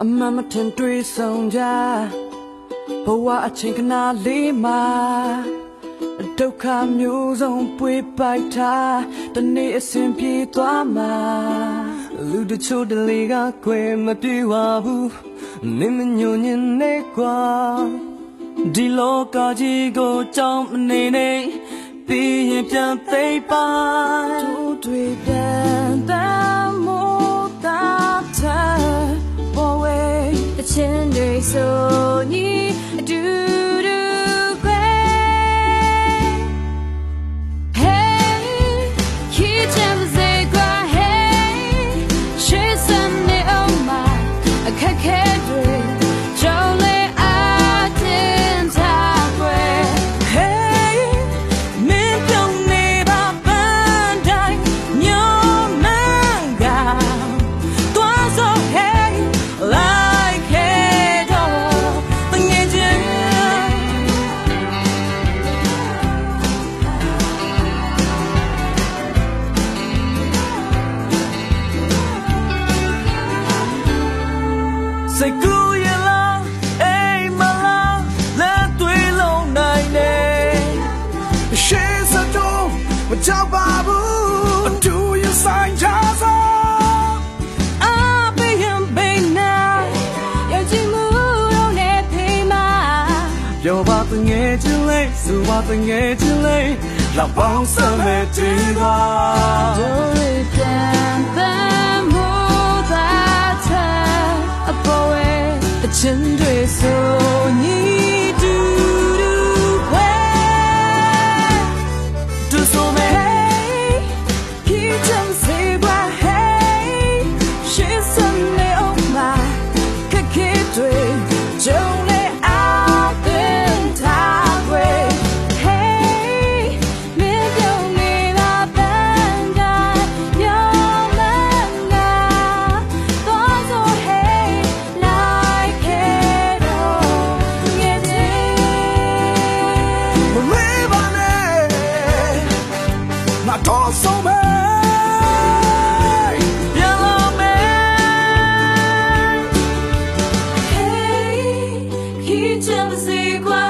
အမှန်မထင်တွေ့ဆုံးကြဘဝအချိန်ခဏလေးမှာဒုက္ခမျိုးစုံပွေပိုက်ထားတနေ့အစဉ်ပြေးသွားမှာလူတချို့တလေကခွေမပြေပါဘူးနင်းမညွန်ညင်နေကွာဒီလောကကြီးကိုကြောင်းမနေနဲ့ပြီးရင်ပြန်သိပါတို့တွေပြန်တမ်းမို့တာချာပေါ်ဝဲအချင်းတွေဆိုညီအတူတူခွဲ Hey ခီးချမ်းစေကွာ Hey ရှေ့စံနေအောင်မှာအခက်ခဲတွေကြုံလေအားတင်ထားခွဲ Hey မင်းပြုံးနေပါပန်းတိုင်းညောမန်းကတွားစော Hey like it all တငယ်ချင်းစိတ်ကူးရလားအိမ်မလားလက်တွေးလုံးနိုင်နေရှေ့စတော့မကြောက်ပါဘူးအတူရဆိုင်ကြစို့အဘေးရင်ဘေးနာယုံကြည်မှုတော့နဲ့ဖိမပြောပါတငယ်ချင်းလေးဆိုပါတငယ်ချင်းလေးလောက်ပေါင်းစမဲ့တေးပါတို့တွေပြန်ပန်းမို့သာချာအပေါ်ဝဲအချင်းတွေဆိုညီတူတူခွဲတူဆိုမဲ့ Hey ခီးချမ်းစေကွာ Hey ရှေ့စံနေအောင်မှာခက်ခဲတွေကြုံလေအားတင်ထားခွဲ Hey မင်းပြုံးနေပါပန်းတိုင်းညောမန်းကသွားစို့ Hey like it all ငယ်ချင်း မလေးပါနဲ့ငါတော့ဆုံးမဲ့ပြန်လာမယ် Hey ခီးချမ်းစေကွာ